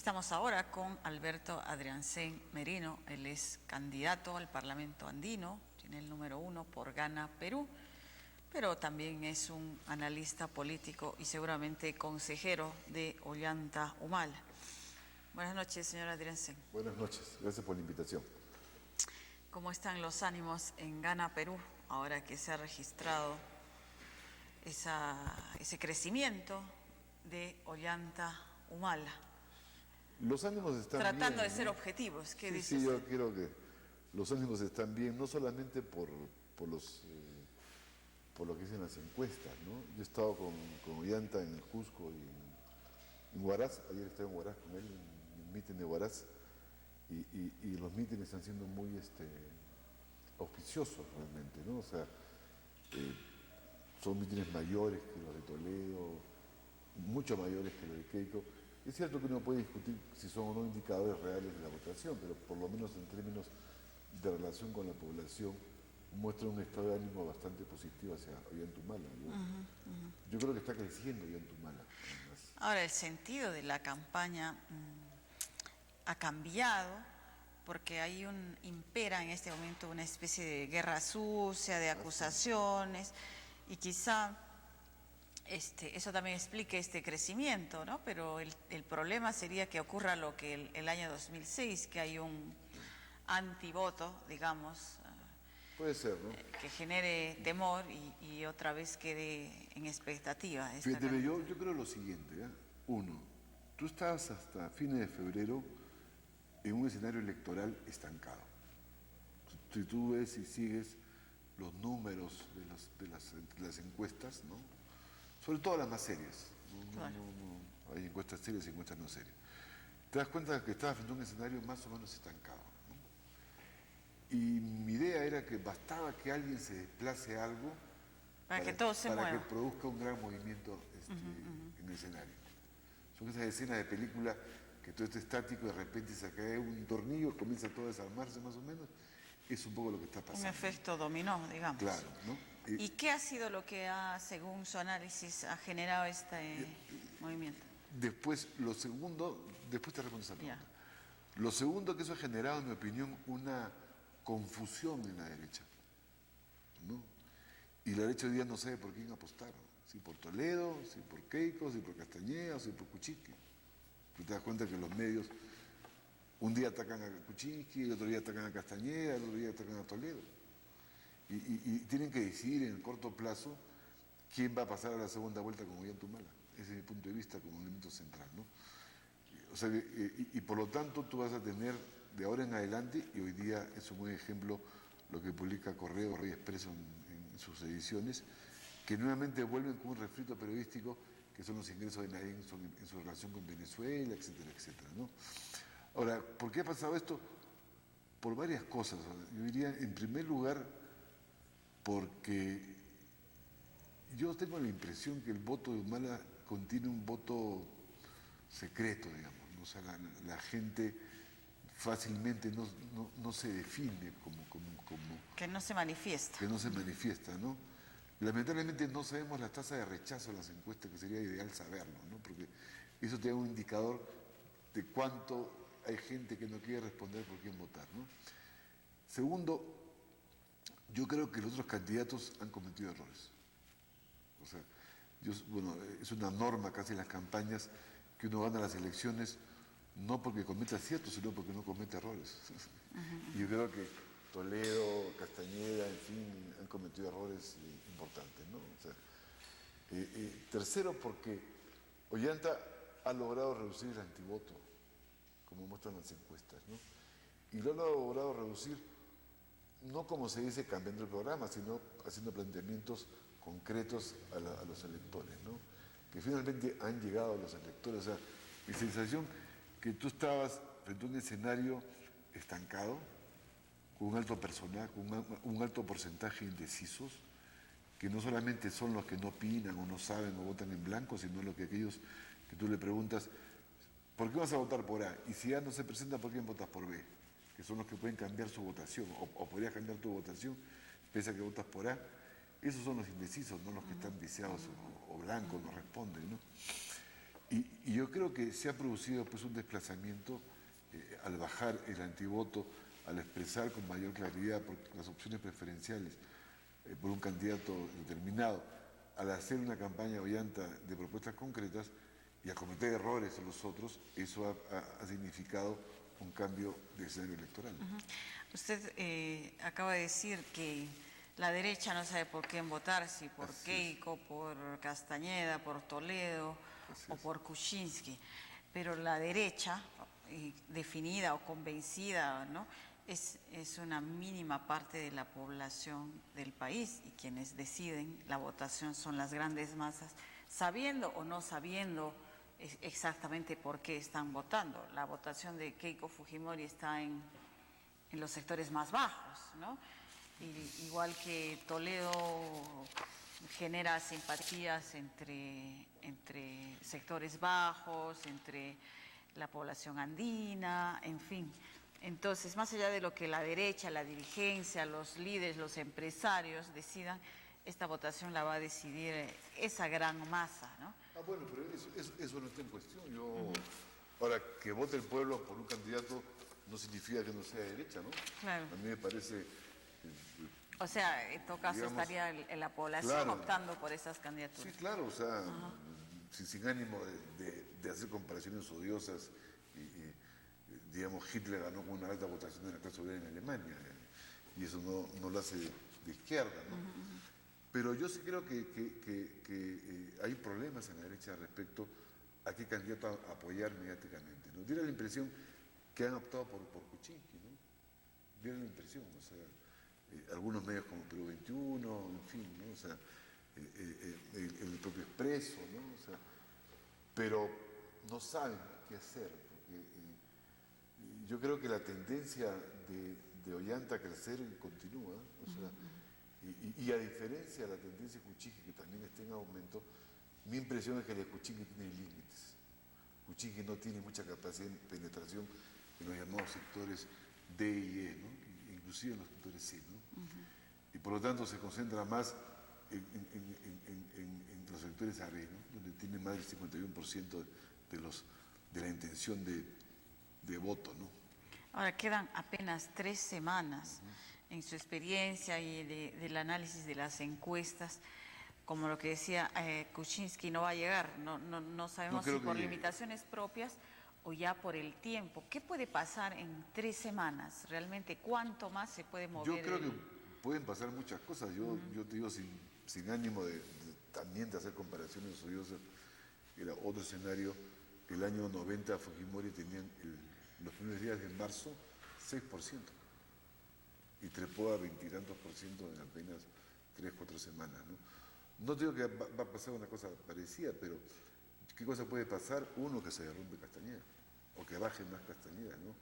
Estamos ahora con Alberto Adriancén Merino. Él es candidato al Parlamento Andino, tiene el número 1 por Gana Perú, pero también es un analista político y seguramente consejero de Ollanta Humala. Buenas noches, señor Adriancén. Buenas noches, gracias por la invitación. ¿Cómo están los ánimos en Gana Perú ahora que se ha registrado ese crecimiento de Ollanta Humala? Los ánimos están tratando bien, de ser ¿no? objetivos. ¿Qué dice Sí, usted? yo quiero que los ánimos están bien, no solamente por lo que dicen las encuestas, ¿no? Yo he estado con Ollanta en el Cusco y en Huaraz, ayer estaba en Huaraz con él, en el mítin de Huaraz, y los mítines están siendo muy auspiciosos realmente, ¿no? O sea, son mítines mayores que los de Toledo, mucho mayores que los de Keiko. Es cierto que uno puede discutir si son o no indicadores reales de la votación, pero por lo menos en términos de relación con la población muestra un estado de ánimo bastante positivo hacia Ollanta Humala. Yo creo que está creciendo Ollanta Humala. Ahora, el sentido de la campaña ha cambiado porque impera en este momento una especie de guerra sucia, de acusaciones, y quizá eso también explique este crecimiento, ¿no? Pero el problema sería que ocurra lo que el año 2006, que hay un antivoto, digamos, Puede ser, ¿no? que genere temor y otra vez quede en expectativa. Fíjate, yo creo lo siguiente, ¿eh? Uno, tú estabas hasta fines de febrero en un escenario electoral estancado. Si tú ves y sigues los números de las encuestas, ¿no? Sobre todo las más serias. Claro. Hay encuestas serias y encuestas no serias. Te das cuenta de que estabas frente a un escenario más o menos estancado, ¿no? Y mi idea era que bastaba que alguien se desplace algo para que todo se para mueva, que produzca un gran movimiento en el escenario. Son esas escenas de película que todo está estático y de repente se cae un tornillo, comienza todo a desarmarse más o menos. Es un poco lo que está pasando. un efecto dominó, digamos. Claro, ¿no? ¿Y qué ha sido lo que según su análisis, ha generado este movimiento? Después, después te respondo esa pregunta. Lo segundo que eso ha generado, en mi opinión, una confusión en la derecha, ¿no? Y la derecha hoy día no sabe por quién apostar, si por Toledo, si por Keiko, si por Castañeda, si por Kuczynski. Tú te das cuenta que los medios un día atacan a Kuczynski, el otro día atacan a Castañeda, el otro día atacan a Toledo. Y tienen que decidir en el corto plazo quién va a pasar a la segunda vuelta con Ollanta Humala. Ese es mi punto de vista como elemento central, ¿no? O sea, y por lo tanto tú vas a tener de ahora en adelante, y hoy día es un buen ejemplo lo que publica Correo Rey Expreso en sus ediciones, que nuevamente vuelven con un refrito periodístico que son los ingresos de Naim en su relación con Venezuela, etcétera, etcétera, ¿no? Ahora, ¿por qué ha pasado esto? Por varias cosas. Yo diría, en primer lugar, porque yo tengo la impresión que el voto de Humala contiene un voto secreto, digamos, ¿no? O sea, la gente fácilmente no se define como... Que no se manifiesta. Que no se manifiesta, ¿no? Lamentablemente no sabemos la tasa de rechazo a las encuestas, que sería ideal saberlo, ¿no? Porque eso te da un indicador de cuánto hay gente que no quiere responder por quién votar, ¿no? Segundo, yo creo que los otros candidatos han cometido errores. O sea, es una norma casi en las campañas que uno gana las elecciones no porque cometa aciertos, sino porque no comete errores. Y yo creo que Toledo, Castañeda, en fin, han cometido errores importantes, ¿no? O sea, tercero, porque Ollanta ha logrado reducir el antivoto, como muestran las encuestas, ¿no? Y lo ha logrado reducir no como se dice cambiando el programa, sino haciendo planteamientos concretos a los electores, ¿no? Que finalmente han llegado a los electores. O sea, mi sensación que tú estabas frente a un escenario estancado, con un alto personaje, con un alto porcentaje de indecisos, que no solamente son los que no opinan o no saben o votan en blanco, sino los que aquellos que tú le preguntas, ¿por qué vas a votar por A? Y si A no se presenta, ¿por quién votas por B? Que son los que pueden cambiar su votación, o podrías cambiar tu votación, pese a que votas por A. Esos son los indecisos, no los que están viciados o blancos, no responden, ¿no? Y yo creo que se ha producido pues un desplazamiento al bajar el antivoto, al expresar con mayor claridad por las opciones preferenciales por un candidato determinado, al hacer una campaña Ollanta de propuestas concretas y a cometer errores en los otros, eso ha significado un cambio de escenario electoral. Usted acaba de decir que la derecha no sabe por quién votar, si por Keiko, por Castañeda, por Toledo o por Kuczynski, pero la derecha definida o convencida, ¿no?, es una mínima parte de la población del país, y quienes deciden la votación son las grandes masas, sabiendo o no sabiendo exactamente por qué están votando. La votación de Keiko Fujimori está en los sectores más bajos, ¿no? Igual que Toledo genera simpatías entre sectores bajos, entre la población andina, en fin. Entonces, más allá de lo que la derecha, la dirigencia, los líderes, los empresarios decidan, esta votación la va a decidir esa gran masa, ¿no? Bueno, pero eso no está en cuestión. Ahora, que vote el pueblo por un candidato no significa que no sea de derecha, ¿no? Claro. A mí me parece... o sea, en todo caso estaría en la población optando por esas candidaturas. Sí, claro, o sea, sin ánimo de hacer comparaciones odiosas. Digamos, Hitler ganó con una alta votación en la clase obrera en Alemania, y eso no lo hace de izquierda, ¿no? Pero yo sí creo que hay problemas en la derecha respecto a qué candidato apoyar mediáticamente, ¿no? Diera la impresión que han optado por Kuczynski, ¿no? Diera la impresión, o sea, algunos medios como Perú 21, en fin, ¿no? O sea, el propio Expreso, ¿no? O sea, pero no saben qué hacer, porque yo creo que la tendencia de Ollanta a crecer continúa, o sea, y a diferencia de la tendencia de Kuczynski, que también está en aumento, mi impresión es que la de Kuczynski tiene límites. Kuczynski no tiene mucha capacidad de penetración en los llamados sectores D y E, ¿no? Inclusive en los sectores C, ¿no? Y por lo tanto se concentra más en los sectores AB, ¿no? Donde tiene más del 51% de la intención de voto, ¿no? Ahora quedan apenas 3 semanas. En su experiencia y del análisis de las encuestas, como lo que decía, Kuczynski no va a llegar, no sabemos si por limitaciones propias o ya por el tiempo. ¿Qué puede pasar en 3 semanas? ¿Realmente cuánto más se puede mover? Yo creo que pueden pasar muchas cosas. Yo te digo sin ánimo también de hacer comparaciones odiosas. Era otro escenario. El año 90 Fujimori tenían los primeros días de marzo 6%. Y trepó a 20 y tantos por ciento en apenas 3, 4 semanas, ¿no? No digo que va a pasar una cosa parecida, pero ¿qué cosa puede pasar? Uno, que se derrumbe Castañeda, o que baje más Castañeda, ¿no?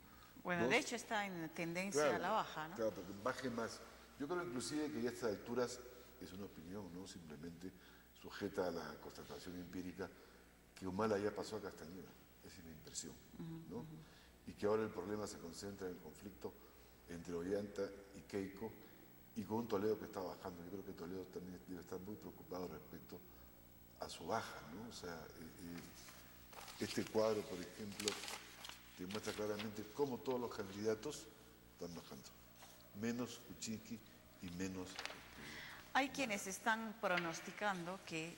Bueno, 2, de hecho está en tendencia a la baja, ¿no? Claro, porque baje más. Yo creo inclusive que ya a estas alturas, es una opinión, ¿no? Simplemente sujeta a la constatación empírica, que Humala ya pasó a Castañeda, esa es mi impresión, ¿no? Y que ahora el problema se concentra en el conflicto entre Ollanta y Keiko, y con un Toledo que está bajando. Yo creo que Toledo también debe estar muy preocupado respecto a su baja, ¿no? O sea, este cuadro, por ejemplo, demuestra claramente cómo todos los candidatos están bajando. Menos Kuczynski y menos... Hay quienes están pronosticando que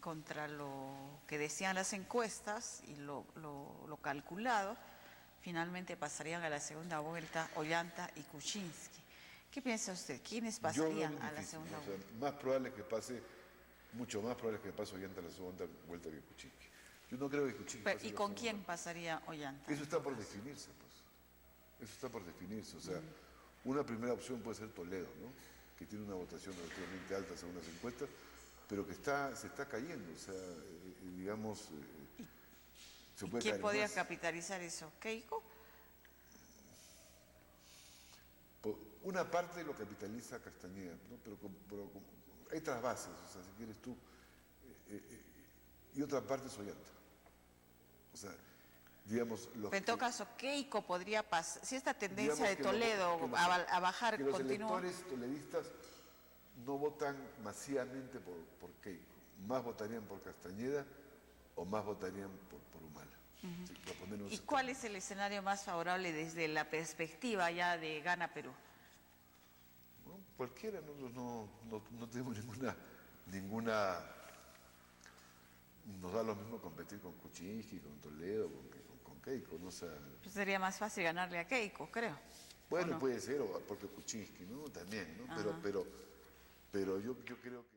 contra lo que decían las encuestas y lo calculado, finalmente pasarían a la segunda vuelta Ollanta y Kuczynski. ¿Qué piensa usted? ¿Quiénes pasarían a la segunda vuelta? Más probable que pase, mucho más probable que pase Ollanta a la segunda vuelta que Kuczynski. Yo no creo que Kuczynski pase. ¿Y con quién pasaría Ollanta? Eso está por definirse, pues. Eso está por definirse. O sea, una primera opción puede ser Toledo, ¿no? Que tiene una votación relativamente alta según las encuestas, pero que se está cayendo. O sea, digamos... ¿Quién podría capitalizar eso? ¿Keiko? Una parte lo capitaliza Castañeda, ¿no? Pero hay otras bases, o sea, si quieres tú, y otra parte es Ollanta. O sea, digamos... En todo caso, Keiko podría pasar, si esta tendencia de Toledo a bajar continúa... Los electores toledistas no votan masivamente por Keiko, más votarían por Castañeda o más votarían por Humala. Sí, por ponernos ¿Y cuál es el escenario más favorable desde la perspectiva ya de Gana Perú? Bueno, cualquiera, nosotros no tenemos ninguna. Nos da lo mismo competir con Kuczynski, con Toledo, con Keiko, ¿no? O sea, Pues sería más fácil ganarle a Keiko, creo. ¿O bueno, no? puede ser, o al propio Kuczynski, ¿no? También, ¿no? Pero yo creo que...